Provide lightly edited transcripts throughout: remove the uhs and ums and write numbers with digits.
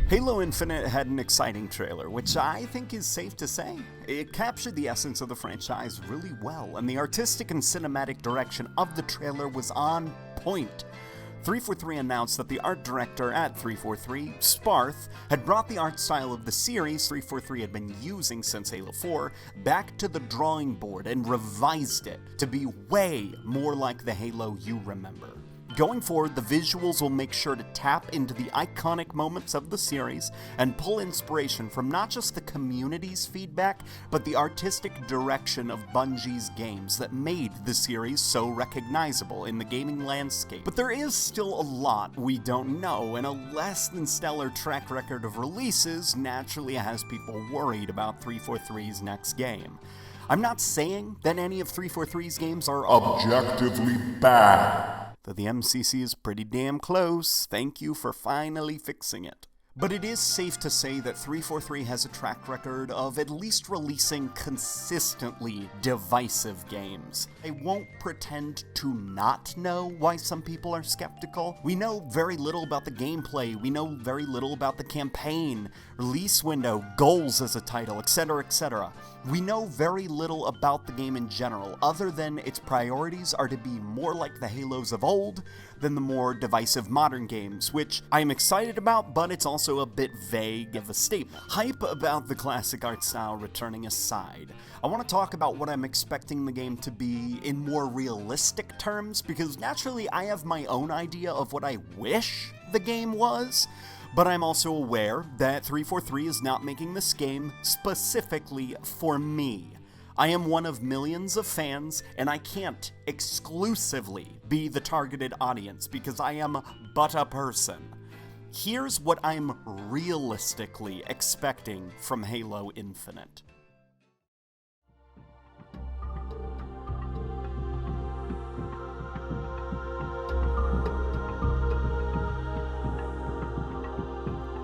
Halo Infinite had an exciting trailer, which I think is safe to say. It captured the essence of the franchise really well, and the artistic and cinematic direction of the trailer was on point. 343 announced that the art director at 343, Sparth, had brought the art style of the series 343 had been using since Halo 4 back to the drawing board and revised it to be way more like the Halo you remember. Going forward, the visuals will make sure to tap into the iconic moments of the series and pull inspiration from not just the community's feedback, but the artistic direction of Bungie's games that made the series so recognizable in the gaming landscape. But there is still a lot we don't know, and a less than stellar track record of releases naturally has people worried about 343's next game. I'm not saying that any of 343's games are objectively bad, though the MCC is pretty damn close. Thank you for finally fixing it. But it is safe to say that 343 has a track record of at least releasing consistently divisive games. I won't pretend to not know why some people are skeptical. We know very little about the gameplay, we know very little about the campaign, release window, goals as a title, etc., etc. We know very little about the game in general, other than its priorities are to be more like the Halos of old than the more divisive modern games, which I am excited about, but it's also a bit vague of a statement. Hype about the classic art style returning aside, I want to talk about what I'm expecting the game to be in more realistic terms, because naturally I have my own idea of what I wish the game was, but I'm also aware that 343 is not making this game specifically for me. I am one of millions of fans, and I can't exclusively be the targeted audience because I am but a person. Here's what I'm realistically expecting from Halo Infinite.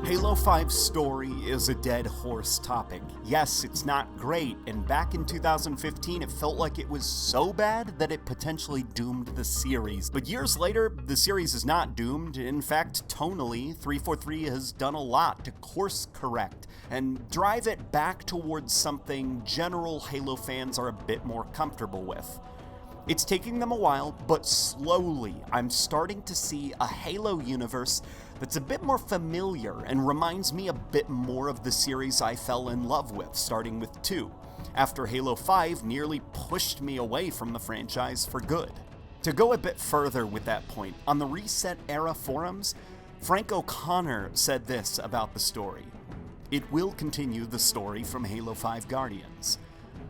Halo 5's story is a dead horse topic. Yes, it's not great, and back in 2015 it felt like it was so bad that it potentially doomed the series. But years later, the series is not doomed. In fact, tonally, 343 has done a lot to course correct and drive it back towards something general Halo fans are a bit more comfortable with. It's taking them a while, but slowly I'm starting to see a Halo universe that's a bit more familiar and reminds me a bit more of the series I fell in love with, starting with 2, after Halo 5 nearly pushed me away from the franchise for good. To go a bit further with that point, on the Reset Era forums, Frank O'Connor said this about the story: "It will continue the story from Halo 5 Guardians,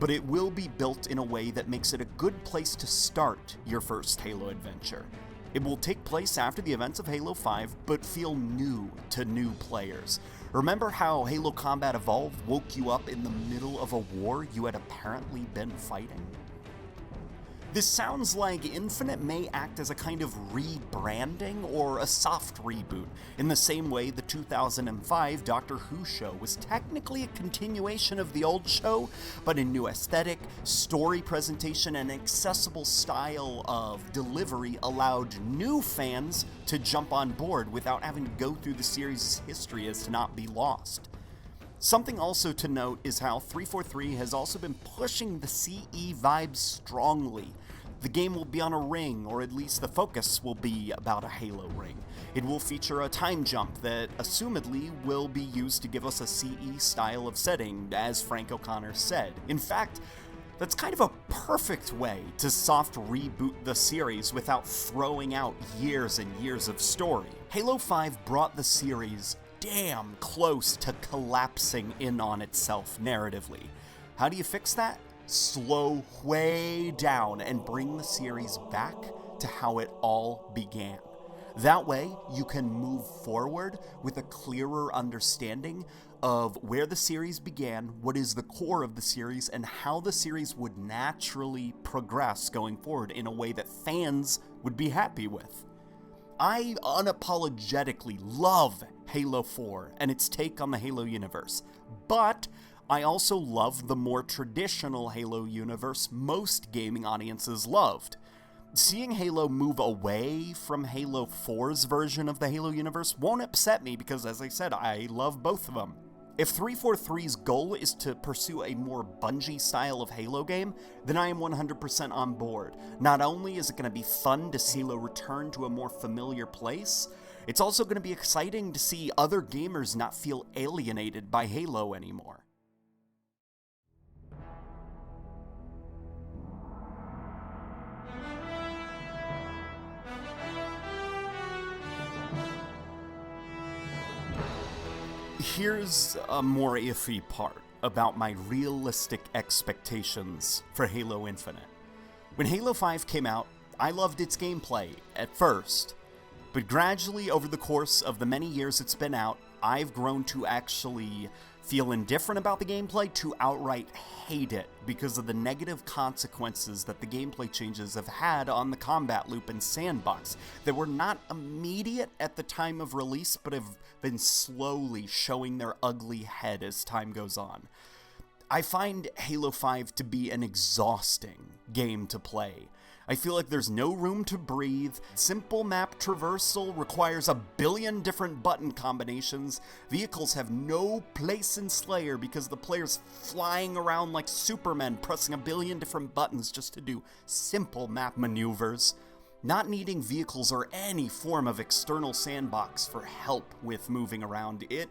but it will be built in a way that makes it a good place to start your first Halo adventure. It will take place after the events of Halo 5, but feel new to new players. Remember how Halo Combat Evolved woke you up in the middle of a war you had apparently been fighting?" This sounds like Infinite may act as a kind of rebranding or a soft reboot, in the same way the 2005 Doctor Who show was technically a continuation of the old show, but a new aesthetic, story presentation, and accessible style of delivery allowed new fans to jump on board without having to go through the series' history as to not be lost. Something also to note is how 343 has also been pushing the CE vibes strongly. The game will be on a ring, or at least the focus will be about a Halo ring. It will feature a time jump that, assumedly, will be used to give us a CE style of setting, as Frank O'Connor said. In fact, that's kind of a perfect way to soft reboot the series without throwing out years and years of story. Halo 5 brought the series damn close to collapsing in on itself narratively. How do you fix that? Slow way down and bring the series back to how it all began. That way, you can move forward with a clearer understanding of where the series began, what is the core of the series, and how the series would naturally progress going forward in a way that fans would be happy with. I unapologetically love Halo 4 and its take on the Halo universe, but I also love the more traditional Halo universe most gaming audiences loved. Seeing Halo move away from Halo 4's version of the Halo universe won't upset me because, as I said, I love both of them. If 343's goal is to pursue a more Bungie style of Halo game, then I am 100% on board. Not only is it going to be fun to see Halo return to a more familiar place, it's also going to be exciting to see other gamers not feel alienated by Halo anymore. Here's a more iffy part about my realistic expectations for Halo Infinite. When Halo 5 came out, I loved its gameplay at first, but gradually over the course of the many years it's been out, I've grown to actually feel indifferent about the gameplay to outright hate it because of the negative consequences that the gameplay changes have had on the combat loop and sandbox that were not immediate at the time of release but have been slowly showing their ugly head as time goes on. I find Halo 5 to be an exhausting game to play. I feel like there's no room to breathe, simple map traversal requires a billion different button combinations, vehicles have no place in Slayer because the player's flying around like Supermen pressing a billion different buttons just to do simple map maneuvers, not needing vehicles or any form of external sandbox for help with moving around. It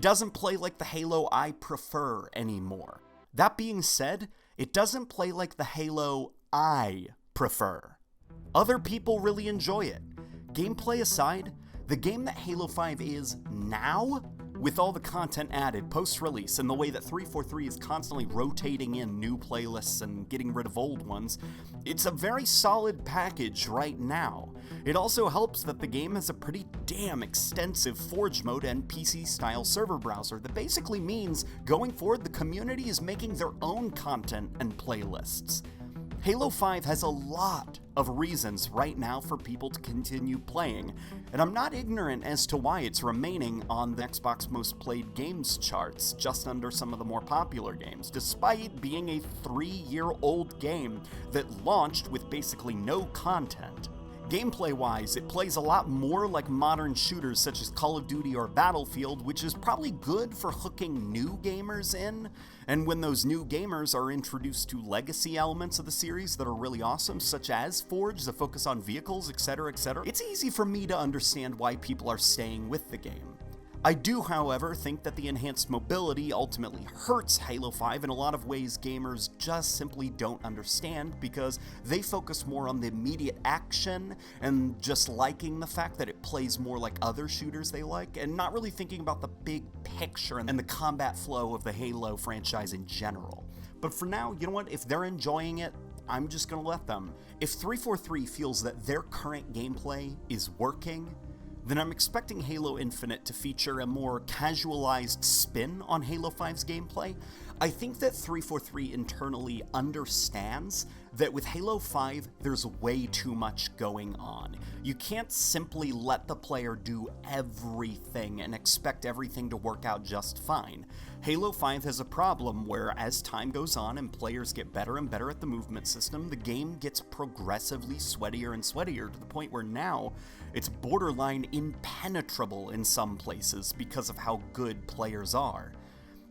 doesn't play like the Halo I prefer anymore. That being said, it doesn't play like the Halo I prefer. Other people really enjoy it. Gameplay aside, the game that Halo 5 is now, with all the content added post-release and the way that 343 is constantly rotating in new playlists and getting rid of old ones, it's a very solid package right now. It also helps that the game has a pretty damn extensive Forge mode and PC-style server browser that basically means going forward the community is making their own content and playlists. Halo 5 has a lot of reasons right now for people to continue playing, and I'm not ignorant as to why it's remaining on the Xbox Most Played Games charts, just under some of the more popular games, despite being a 3-year-old game that launched with basically no content. Gameplay-wise, it plays a lot more like modern shooters such as Call of Duty or Battlefield, which is probably good for hooking new gamers in, and when those new gamers are introduced to legacy elements of the series that are really awesome, such as Forge, the focus on vehicles, etc., it's easy for me to understand why people are staying with the game. I do, however, think that the enhanced mobility ultimately hurts Halo 5 in a lot of ways gamers just simply don't understand because they focus more on the immediate action and just liking the fact that it plays more like other shooters they like and not really thinking about the big picture and the combat flow of the Halo franchise in general. But for now, you know what? If they're enjoying it, I'm just gonna let them. If 343 feels that their current gameplay is working, then I'm expecting Halo Infinite to feature a more casualized spin on Halo 5's gameplay. I think that 343 internally understands that with Halo 5, there's way too much going on. You can't simply let the player do everything and expect everything to work out just fine. Halo 5 has a problem where as time goes on and players get better and better at the movement system, the game gets progressively sweatier and sweatier to the point where now it's borderline impenetrable in some places because of how good players are.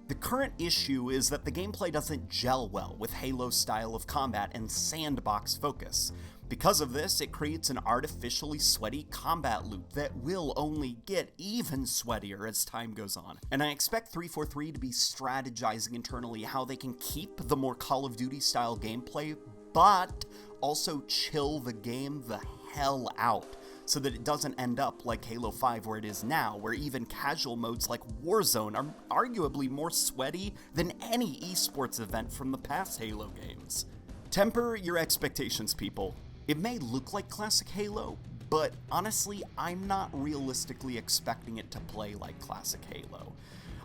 The current issue is that the gameplay doesn't gel well with Halo's style of combat and sandbox focus. Because of this, it creates an artificially sweaty combat loop that will only get even sweatier as time goes on. And I expect 343 to be strategizing internally how they can keep the more Call of Duty style gameplay, but also chill the game the hell out, so that it doesn't end up like Halo 5 where it is now, where even casual modes like Warzone are arguably more sweaty than any esports event from the past Halo games. Temper your expectations, people. It may look like classic Halo, but honestly, I'm not realistically expecting it to play like classic Halo.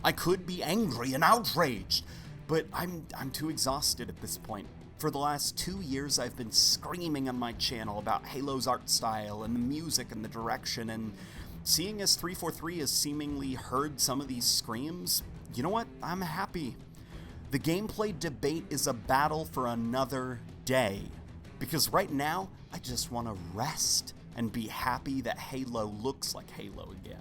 I could be angry and outraged, but I'm too exhausted at this point. For the last 2 years, I've been screaming on my channel about Halo's art style and the music and the direction, and seeing as 343 has seemingly heard some of these screams, you know what? I'm happy. The gameplay debate is a battle for another day. Because right now, I just want to rest and be happy that Halo looks like Halo again.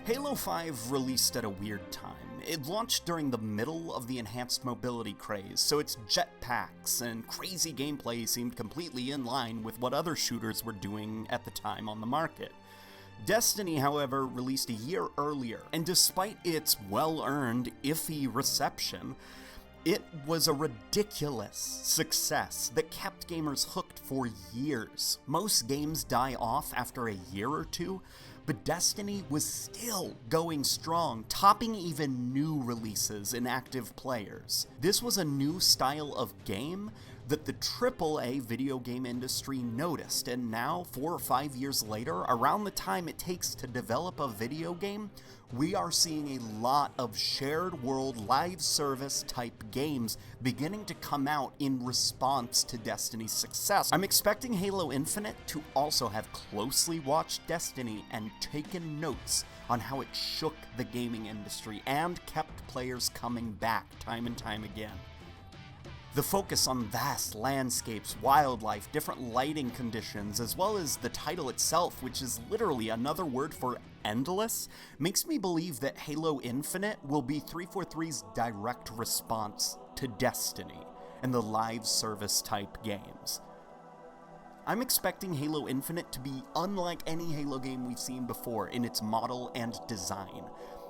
Halo 5 released at a weird time. It launched during the middle of the enhanced mobility craze, so its jetpacks and crazy gameplay seemed completely in line with what other shooters were doing at the time on the market. Destiny, however, released a year earlier, and despite its well-earned, iffy reception, it was a ridiculous success that kept gamers hooked for years. Most games die off after a year or two, but Destiny was still going strong, topping even new releases in active players. This was a new style of game that the AAA video game industry noticed, and now, 4 or 5 years later, around the time it takes to develop a video game, we are seeing a lot of shared world live service type games beginning to come out in response to Destiny's success. I'm expecting Halo Infinite to also have closely watched Destiny and taken notes on how it shook the gaming industry and kept players coming back time and time again. The focus on vast landscapes, wildlife, different lighting conditions, as well as the title itself, which is literally another word for endless, makes me believe that Halo Infinite will be 343's direct response to Destiny and the live service type games. I'm expecting Halo Infinite to be unlike any Halo game we've seen before in its model and design.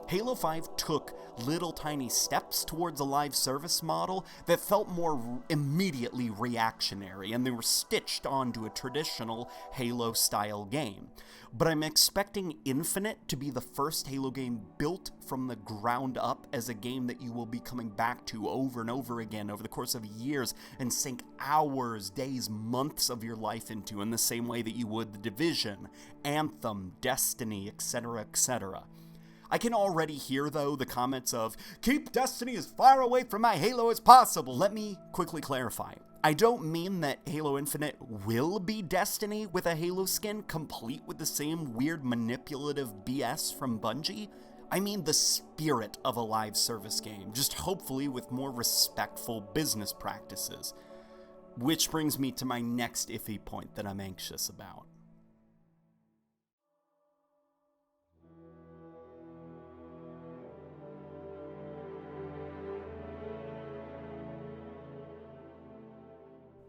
Halo 5 took little tiny steps towards a live service model that felt more immediately reactionary, and they were stitched onto a traditional Halo-style game. But I'm expecting Infinite to be the first Halo game built from the ground up as a game that you will be coming back to over and over again over the course of years and sink hours, days, months of your life into in the same way that you would The Division, Anthem, Destiny, etc., etc. I can already hear, though, the comments of, "Keep Destiny as far away from my Halo as possible." Let me quickly clarify. I don't mean that Halo Infinite will be Destiny with a Halo skin, complete with the same weird manipulative BS from Bungie. I mean the spirit of a live service game, just hopefully with more respectful business practices. Which brings me to my next iffy point that I'm anxious about.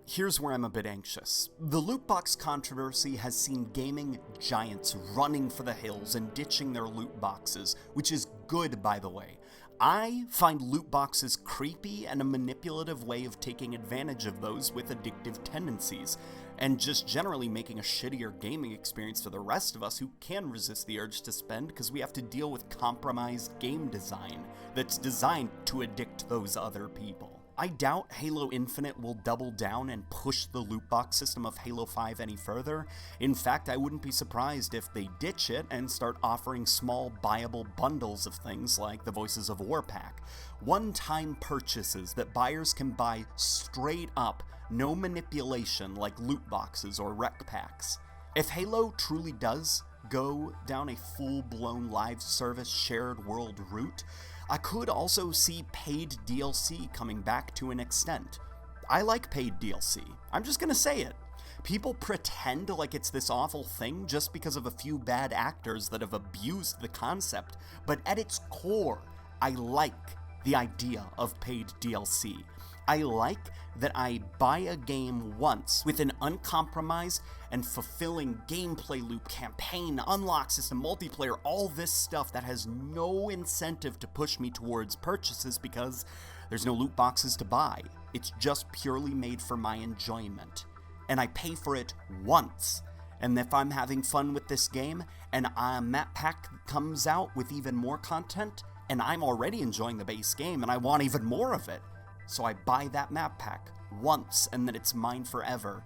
Here's where I'm a bit anxious. The loot box controversy has seen gaming giants running for the hills and ditching their loot boxes, which is good, by the way. I find loot boxes creepy and a manipulative way of taking advantage of those with addictive tendencies, and just generally making a shittier gaming experience for the rest of us who can resist the urge to spend because we have to deal with compromised game design that's designed to addict those other people. I doubt Halo Infinite will double down and push the loot box system of Halo 5 any further. In fact, I wouldn't be surprised if they ditch it and start offering small, buyable bundles of things like the Voices of War pack. One-time purchases that buyers can buy straight up, no manipulation like loot boxes or rec packs. If Halo truly does go down a full-blown live service shared world route, I could also see paid DLC coming back to an extent. I like paid DLC. I'm just gonna say it. People pretend like it's this awful thing just because of a few bad actors that have abused the concept, but at its core, I like the idea of paid DLC. I like that I buy a game once with an uncompromised and fulfilling gameplay loop, campaign, unlock system, multiplayer, all this stuff that has no incentive to push me towards purchases because there's no loot boxes to buy. It's just purely made for my enjoyment. And I pay for it once. And if I'm having fun with this game and a map pack comes out with even more content, and I'm already enjoying the base game and I want even more of it, so I buy that map pack once and then it's mine forever.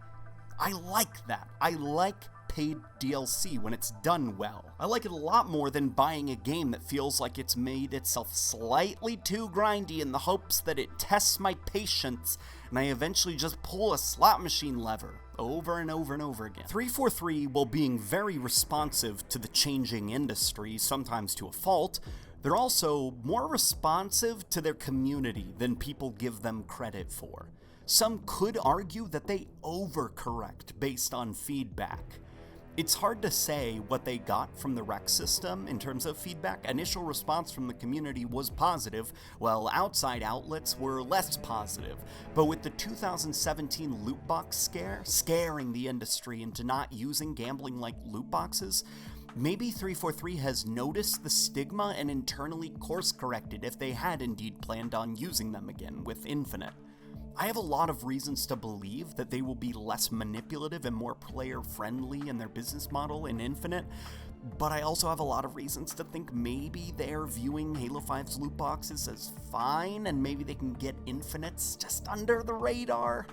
I like that. I like paid DLC when it's done well. I like it a lot more than buying a game that feels like it's made itself slightly too grindy in the hopes that it tests my patience and I eventually just pull a slot machine lever over and over and over again. 343, while being very responsive to the changing industry, sometimes to a fault, they're also more responsive to their community than people give them credit for. Some could argue that they overcorrect based on feedback. It's hard to say what they got from the rec system in terms of feedback. Initial response from the community was positive, while outside outlets were less positive. But with the 2017 loot box scare, scaring the industry into not using gambling like loot boxes, maybe 343 has noticed the stigma and internally course-corrected if they had indeed planned on using them again with Infinite. I have a lot of reasons to believe that they will be less manipulative and more player-friendly in their business model in Infinite, but I also have a lot of reasons to think maybe they're viewing Halo 5's loot boxes as fine, and maybe they can get Infinites just under the radar.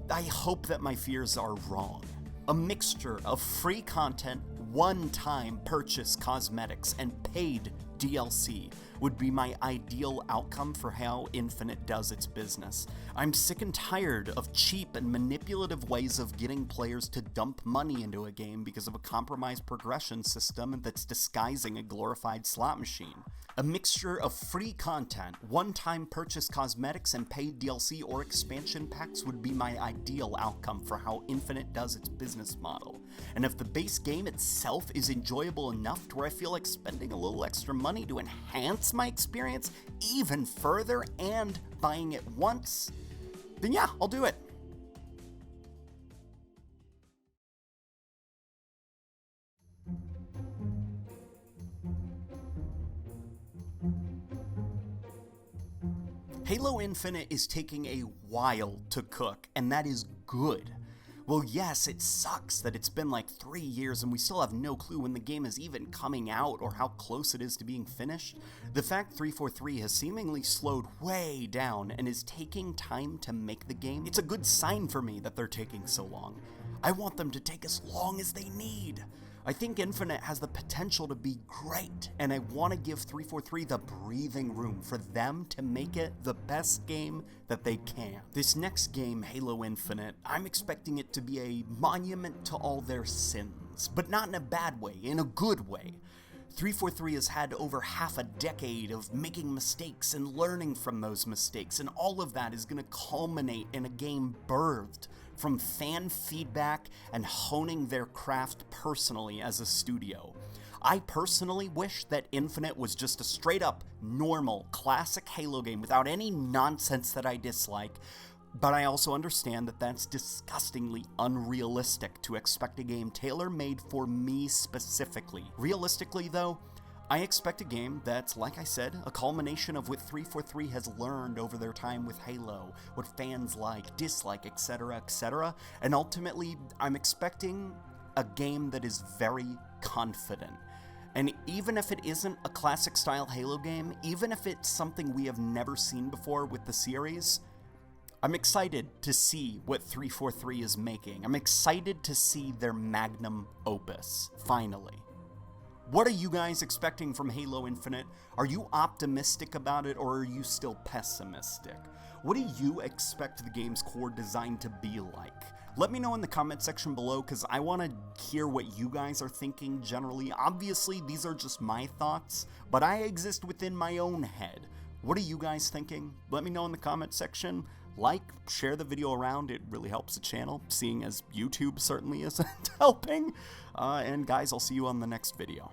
I hope that my fears are wrong. A mixture of free content, one-time purchase cosmetics, and paid DLC would be my ideal outcome for how Infinite does its business. I'm sick and tired of cheap and manipulative ways of getting players to dump money into a game because of a compromised progression system that's disguising a glorified slot machine. A mixture of free content, one-time purchase cosmetics, and paid DLC or expansion packs would be my ideal outcome for how Infinite does its business model. And if the base game itself is enjoyable enough to where I feel like spending a little extra money to enhance my experience even further and buying it once, then yeah, I'll do it. Halo Infinite is taking a while to cook, and that is good. Well, yes, it sucks that it's been like 3 years and we still have no clue when the game is even coming out or how close it is to being finished. The fact 343 has seemingly slowed way down and is taking time to make the game, it's a good sign for me that they're taking so long. I want them to take as long as they need. I think Infinite has the potential to be great, and I want to give 343 the breathing room for them to make it the best game that they can. This next game, Halo Infinite, I'm expecting it to be a monument to all their sins, but not in a bad way, in a good way. 343 has had over half a decade of making mistakes and learning from those mistakes, and all of that is going to culminate in a game birthed from fan feedback and honing their craft personally as a studio. I personally wish that Infinite was just a straight up, normal, classic Halo game without any nonsense that I dislike, but I also understand that that's disgustingly unrealistic to expect a game tailor-made for me specifically. Realistically though, I expect a game that's, like I said, a culmination of what 343 has learned over their time with Halo, what fans like, dislike, etc., and ultimately, I'm expecting a game that is very confident. And even if it isn't a classic-style Halo game, even if it's something we have never seen before with the series, I'm excited to see what 343 is making. I'm excited to see their magnum opus, finally. What are you guys expecting from Halo Infinite? Are you optimistic about it, or are you still pessimistic? What do you expect the game's core design to be like? Let me know in the comment section below, because I want to hear what you guys are thinking generally. Obviously, these are just my thoughts, but I exist within my own head. What are you guys thinking? Let me know in the comment section. Like, share the video around, it really helps the channel, seeing as YouTube certainly isn't helping. And guys, I'll see you on the next video.